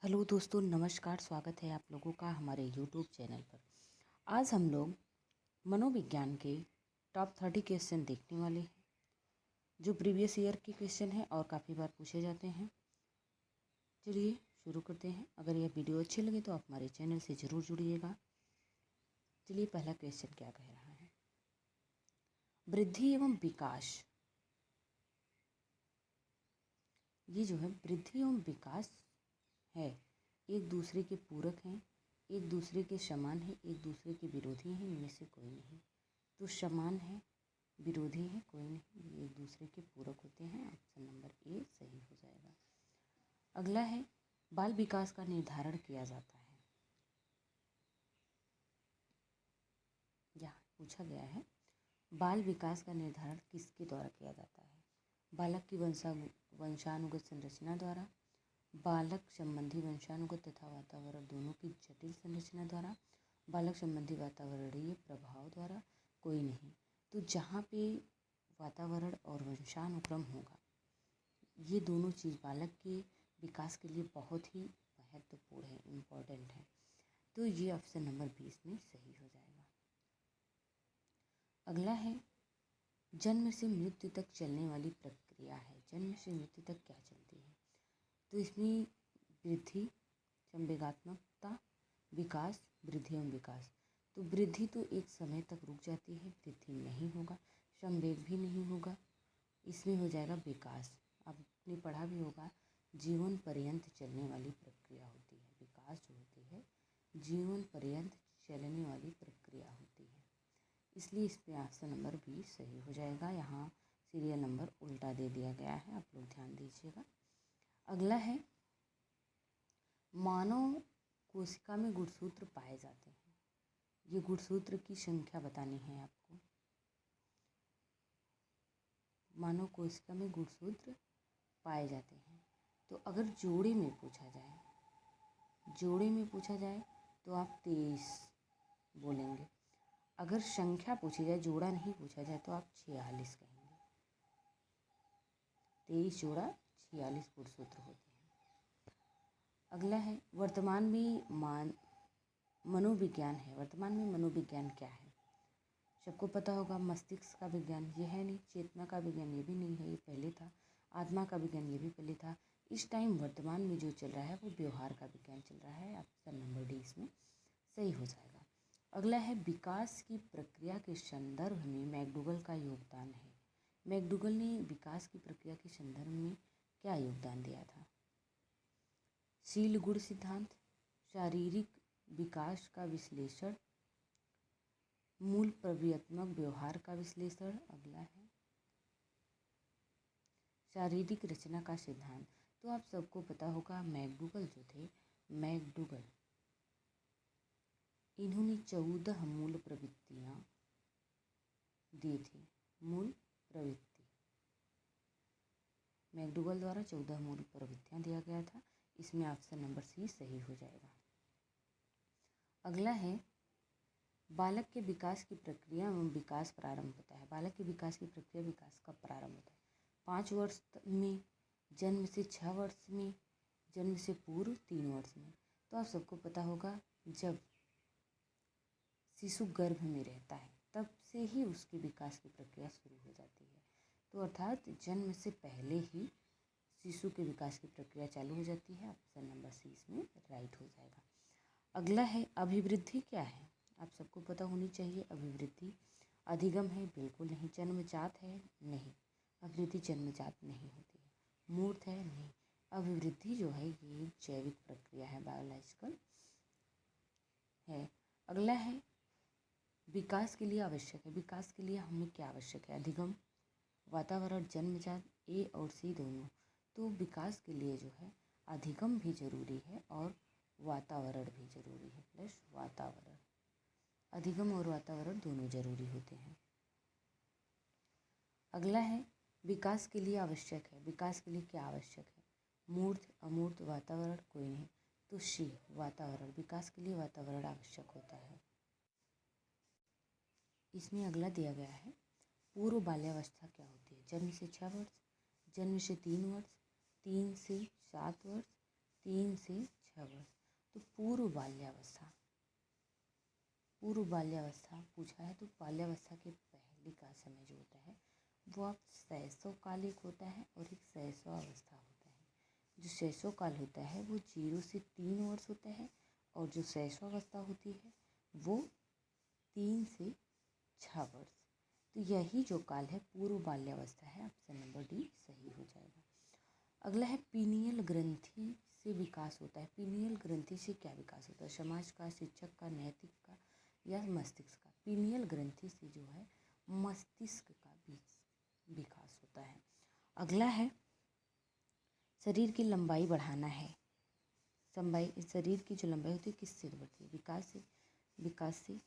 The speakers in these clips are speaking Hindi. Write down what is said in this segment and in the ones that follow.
हेलो दोस्तों, नमस्कार। स्वागत है आप लोगों का हमारे यूट्यूब चैनल पर। आज हम लोग मनोविज्ञान के टॉप 30 क्वेश्चन देखने वाले हैं, जो प्रीवियस ईयर के क्वेश्चन हैं और काफ़ी बार पूछे जाते हैं। चलिए शुरू करते हैं। अगर यह वीडियो अच्छी लगे तो आप हमारे चैनल से ज़रूर जुड़िएगा। चलिए, पहला क्वेश्चन क्या कह रहा है। वृद्धि एवं विकास, ये जो है वृद्धि एवं विकास है, एक दूसरे के पूरक हैं, एक दूसरे के समान हैं, एक दूसरे के विरोधी हैं। इनमें से कोई नहीं। तो समान है, विरोधी है, कोई नहीं, ये एक दूसरे के पूरक होते हैं। ऑप्शन नंबर ए सही हो जाएगा। अगला है, बाल विकास का निर्धारण किया जाता है। यहाँ पूछा गया है, बाल विकास का निर्धारण किसके द्वारा किया जाता है। बालक की वंशानुगत संरचना द्वारा, बालक संबंधी वंशानुगत तथा वातावरण दोनों की जटिल संरचना द्वारा, बालक संबंधी वातावरणीय प्रभाव द्वारा, कोई नहीं। तो जहाँ पे वातावरण और वंशानुक्रम होगा, ये दोनों चीज़ बालक के विकास के लिए बहुत ही महत्वपूर्ण है, इम्पोर्टेंट है। तो ये ऑप्शन नंबर 20 में सही हो जाएगा। अगला है, जन्म से मृत्यु तक चलने वाली प्रक्रिया है। जन्म से मृत्यु तक क्या चलती है। तो इसमें वृद्धि, संवेगात्मकता, विकास, वृद्धि एवं विकास। तो वृद्धि तो एक समय तक रुक जाती है, वृद्धि नहीं होगा, संवेग भी नहीं होगा, इसमें हो जाएगा विकास। आपने पढ़ा भी होगा, जीवन पर्यंत चलने वाली प्रक्रिया होती है। विकास जो होती है जीवन पर्यंत चलने वाली प्रक्रिया होती है, इसलिए इसमें ऑप्शन नंबर 20 सही हो जाएगा। यहाँ सीरियल नंबर उल्टा दे दिया गया है, आप लोग ध्यान दीजिएगा। अगला है, मानव कोशिका में गुणसूत्र पाए जाते हैं। ये गुणसूत्र की संख्या बतानी है आपको। मानव कोशिका में गुणसूत्र पाए जाते हैं। तो अगर जोड़े में पूछा जाए तो आप 23 बोलेंगे। अगर संख्या पूछी जाए, जोड़ा नहीं पूछा जाए, तो आप 46 कहेंगे। 23 जोड़ा 46 गुणसूत्र होते हैं। अगला है, वर्तमान में मनोविज्ञान है। वर्तमान में मनोविज्ञान क्या है। सबको पता होगा, मस्तिष्क का विज्ञान ये है नहीं, चेतना का विज्ञान ये भी नहीं है, ये पहले था। आत्मा का विज्ञान ये भी पहले था। इस टाइम वर्तमान में जो चल रहा है वो व्यवहार का विज्ञान चल रहा है। ऑप्शन नंबर डी इसमें सही हो जाएगा। अगला है, विकास की प्रक्रिया के संदर्भ में मैकडूगल का योगदान है। मैकडूगल ने विकास की प्रक्रिया के संदर्भ में क्या योगदान दिया था। शील गुण सिद्धांत, शारीरिक विकास का विश्लेषण, मूल प्रक्रियात्मक व्यवहार का विश्लेषण। अगला है, शारीरिक रचना का सिद्धांत। तो आप सबको पता होगा, मैकडूगल जो थे, मैकडूगल इन्होंने 14 मूल प्रवृत्तियाँ दी थी। मूल प्रवृत्ति मैकडूगल द्वारा 14 मूल प्रवृत्तियाँ दिया गया था। इसमें ऑप्शन नंबर सी सही हो जाएगा। अगला है, बालक के विकास की प्रक्रिया में विकास प्रारंभ होता है। बालक के विकास की प्रक्रिया, विकास कब प्रारंभ होता है। 5 वर्ष में, जन्म से 6 वर्ष में, जन्म से पूर्व 3 वर्ष में। तो आप सबको पता होगा, जब शिशु गर्भ में रहता है तब से ही उसके विकास की प्रक्रिया शुरू हो जाती है। तो अर्थात जन्म से पहले ही शिशु के विकास की प्रक्रिया चालू हो जाती है। ऑप्शन नंबर सी इसमें राइट हो जाएगा। अगला है, अभिवृद्धि क्या है। आप सबको पता होनी चाहिए। अभिवृद्धि अधिगम है, बिल्कुल नहीं। जन्मजात है, नहीं। अभिवृद्धि जन्मजात नहीं होती है। मूर्त है, नहीं। अभिवृद्धि जो है ये जैविक प्रक्रिया है, बायोलॉजिकल है। अगला है, विकास के लिए आवश्यक है। विकास के लिए हमें क्या आवश्यक है। अधिगम, वातावरण, जन्मजात, ए और सी दोनों। तो विकास के लिए जो है अधिगम भी जरूरी है और वातावरण भी जरूरी है, प्लस वातावरण। अधिगम और वातावरण दोनों जरूरी होते हैं। अगला है, विकास के लिए आवश्यक है। विकास के लिए क्या आवश्यक है। मूर्त, अमूर्त, वातावरण, कोई नहीं। तो सी वातावरण। विकास के लिए वातावरण आवश्यक होता है। इसमें अगला दिया गया है, पूर्व बाल्यावस्था क्या होती है। जन्म से 6 वर्ष, जन्म से 3 वर्ष, 3 से 7 वर्ष, 3 से 6 वर्ष। तो पूर्व बाल्यावस्था, पूर्व बाल्यावस्था पूछा है तो बाल्यावस्था के पहले का समय जो होता है वो आप शैशवकालिक होता है और एक शैशवावस्था होता है। जो शैशवकाल होता है वो 0 से 3 वर्ष होता है और जो शैशवावस्था होती है वो 3 से 6 वर्ष। तो यही जो काल है पूर्व बाल्यावस्था है। ऑप्शन नंबर डी सही हो जाएगा। अगला है पीनियल ग्रंथि से विकास होता है। पीनियल ग्रंथि से क्या विकास होता है? समाज का, शिक्षक का, नैतिक का या मस्तिष्क का? पीनियल ग्रंथि से जो है मस्तिष्क का विकास होता है। अगला है शरीर की लंबाई बढ़ाना है। शरीर की जो लंबाई होती है किससे बढ़ती है? विकास से,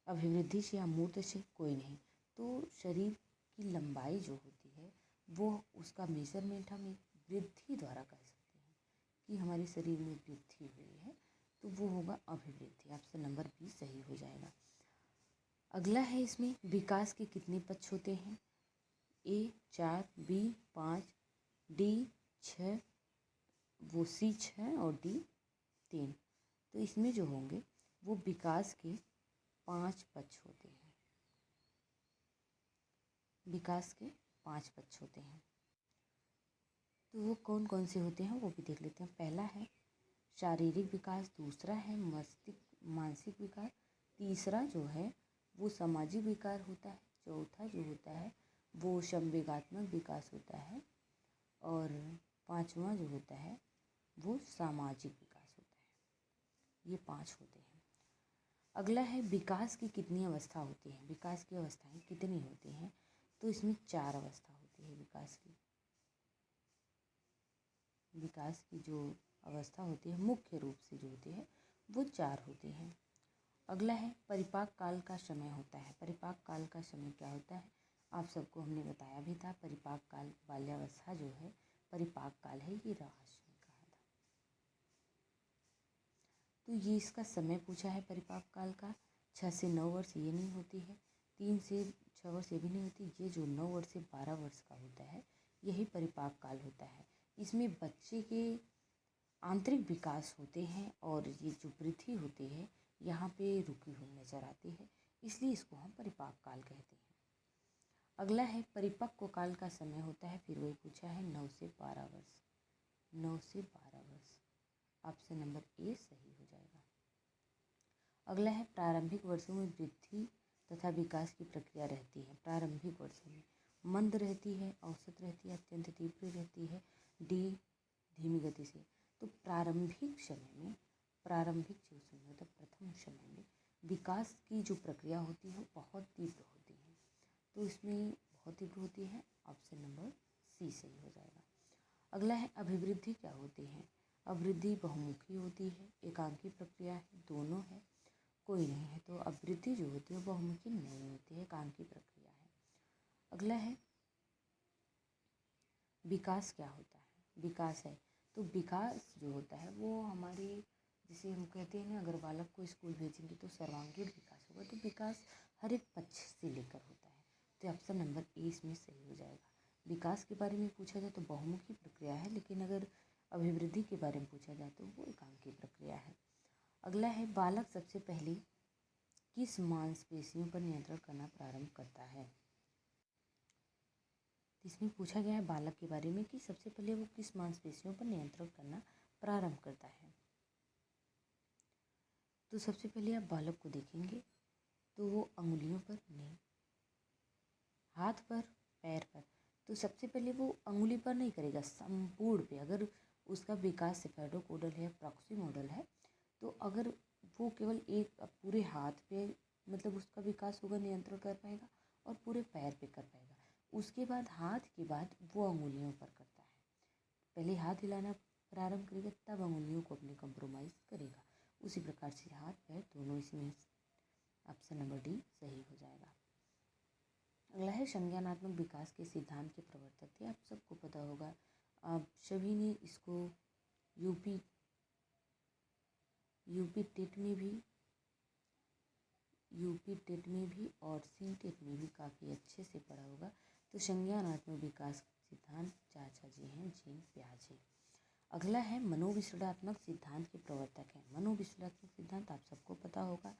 अभिवृद्धि से या मूर्त से? कोई नहीं। तो शरीर की लंबाई जो होती है वो उसका मेजरमेंट हम एक वृद्धि द्वारा कर सकते हैं कि हमारे शरीर में वृद्धि हुई है, तो वो होगा अभिवृद्धि। ऑप्शन नंबर बी सही हो जाएगा। अगला है इसमें विकास के कितने पक्ष होते हैं? ए 4, बी 5, डी 6, वो सी 6 और डी 3। तो इसमें जो होंगे वो विकास के 5 पक्ष होते हैं। विकास के 5 पक्ष होते हैं। तो वो कौन कौन से होते हैं वो भी देख लेते हैं। पहला है शारीरिक विकास, दूसरा है मानसिक विकास, तीसरा जो है वो सामाजिक विकास होता है, चौथा जो होता है वो संवेगात्मक विकास होता है और पांचवा जो होता है वो सामाजिक विकास होता है। ये 5 होते हैं। अगला है विकास की कितनी अवस्था होती है? विकास की अवस्थाएं कितनी होती हैं? तो इसमें 4 अवस्था होती है विकास की। विकास की जो अवस्था होती है मुख्य रूप से जो होती है वो 4 होती हैं। अगला है परिपाक काल का समय होता है। परिपाक काल का समय क्या होता है? आप सबको हमने बताया भी था। परिपाक काल, बाल्यावस्था जो है परिपाक काल है, ये राज ने कहा था। तो ये इसका समय पूछा है परिपाक काल का। 6 से 9 वर्ष ये नहीं होती है, 3 से 6 वर्ष ये भी नहीं होती। ये जो 9 वर्ष से 12 वर्ष का होता है यही परिपाक काल होता है। इसमें बच्चे के आंतरिक विकास होते हैं और ये जो वृद्धि होती है यहाँ पे रुकी हुई नजर आती है, इसलिए इसको हम परिपाक काल कहते हैं। अगला है परिपक्व काल का समय होता है, फिर वही पूछा है 9 से 12 वर्ष। 9 से 12 वर्ष। ऑप्शन नंबर ए सही हो जाएगा। अगला है प्रारंभिक वर्षों में वृद्धि तथा विकास की प्रक्रिया रहती है। प्रारंभिक वर्षों में मंद रहती है, औसत रहती है, अत्यंत तीव्र रहती है, डी धीमी गति से। तो प्रारंभिक समय में, प्रारंभिक जो समय होता है प्रथम समय में विकास की जो प्रक्रिया होती है वो बहुत तीव्र होती है, तो इसमें बहुत तीव्र होती है। ऑप्शन नंबर सी सही हो जाएगा। अगला है अभिवृद्धि क्या होती है? अभिवृद्धि बहुमुखी होती है, एकांकी प्रक्रिया है, दोनों है, कोई नहीं है। तो अभिवृद्धि जो होती है बहुमुखी नहीं होती है, एकांकी प्रक्रिया है। अगला है विकास क्या होता है? विकास है तो विकास जो होता है वो हमारी, जैसे हम कहते हैं ना, अगर बालक को स्कूल भेजेंगे तो सर्वांगीण विकास होगा। तो विकास हर एक पक्ष से लेकर होता है। तो ऑप्शन नंबर ए इसमें सही हो जाएगा। विकास के बारे में पूछा जाए तो बहुमुखी प्रक्रिया है, लेकिन अगर अभिवृद्धि के बारे में पूछा जाए तो वो एकांकी प्रक्रिया है। अगला है बालक सबसे पहले किस मांसपेशियों पर नियंत्रण करना प्रारंभ करता है? इसमें पूछा गया है बालक के बारे में कि सबसे पहले वो किस मांसपेशियों पर नियंत्रण करना प्रारंभ करता है। तो सबसे पहले आप बालक को देखेंगे तो वो अंगुलियों पर नहीं, हाथ पर, पैर पर। तो सबसे पहले वो अंगुली पर नहीं करेगा, संपूर्ण पे। अगर उसका विकास सेफेडोकोडल है, प्रॉक्सिमोडल है, तो अगर वो केवल एक पूरे हाथ पे, मतलब उसका विकास होगा, नियंत्रण कर पाएगा और पूरे पैर पे कर पाएगा। उसके बाद हाथ के बाद वो अंगुलियों पर करता है। पहले हाथ हिलाना प्रारंभ करेगा तब अंगुलियों को अपने कंप्रोमाइज़ करेगा। उसी प्रकार से हाथ पैर दोनों इसमें। ऑप्शन नंबर डी सही हो जाएगा। अगला है संज्ञानात्मक विकास के सिद्धांत के प्रवर्तक थे। आप सबको पता होगा, आप सभी ने इसको यूपी टेट में भी और सी टेट में भी काफ़ी अच्छे से पढ़ा होगा। तो संज्ञानात्मक विकास सिद्धांत चाचा जी हैं जीन पियाजे। अगला है मनोविश्लेषणात्मक सिद्धांत के प्रवर्तक हैं। मनोविश्लेषणात्मक सिद्धांत आप सबको पता होगा,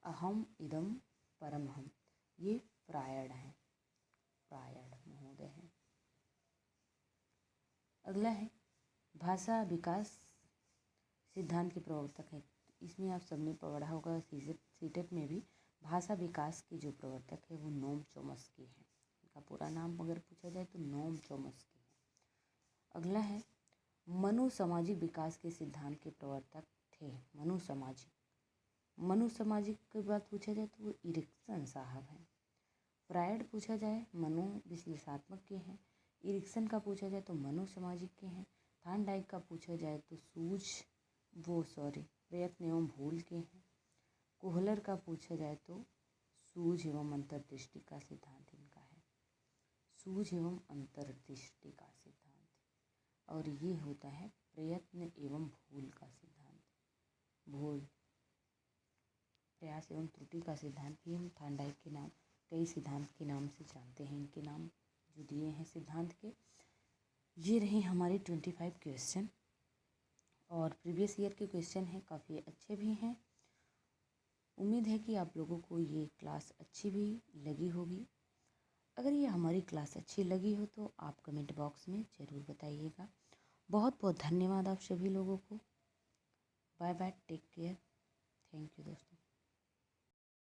अहम इदम परमहम, ये फ्रायड हैं, फ्रायड महोदय हैं। अगला है भाषा विकास सिद्धांत के प्रवर्तक हैं। इसमें आप सबने पढ़ा होगा सीटेट में भी, भाषा विकास के जो प्रवर्तक है वो नोम चॉम्स्की हैं। इनका पूरा नाम अगर पूछा जाए तो नोम चॉम्स्की है। अगला है मनोसामाजिक विकास के सिद्धांत के प्रवर्तक थे मनोसामाजिक की बात पूछा जाए तो वो इरिक्सन साहब हैं। फ्रायड पूछा जाए मनोविश्लेषणात्मक के हैं। इरिक्सन का पूछा जाए तो मनोसामाजिक के हैं। थार्नडाइक का पूछा जाए तो प्रयत्न एवं भूल के हैं। कोहलर का पूछा जाए तो सूझ एवं अंतर्दृष्टि का सिद्धांत इनका है, सूझ एवं अंतर्दृष्टि का सिद्धांत। और ये होता है प्रयत्न एवं भूल का सिद्धांत, प्रयास एवं त्रुटि का सिद्धांत भी हम थार्नडाइक के नाम, कई सिद्धांत के नाम से जानते हैं। इनके नाम जो दिए हैं सिद्धांत के। ये रहे हमारे 25 क्वेश्चन, और प्रीवियस ईयर के क्वेश्चन हैं, काफ़ी अच्छे भी हैं। उम्मीद है कि आप लोगों को ये क्लास अच्छी भी लगी होगी। अगर ये हमारी क्लास अच्छी लगी हो तो आप कमेंट बॉक्स में ज़रूर बताइएगा। बहुत बहुत धन्यवाद आप सभी लोगों को। Bye bye, take care, thank you दोस्तों।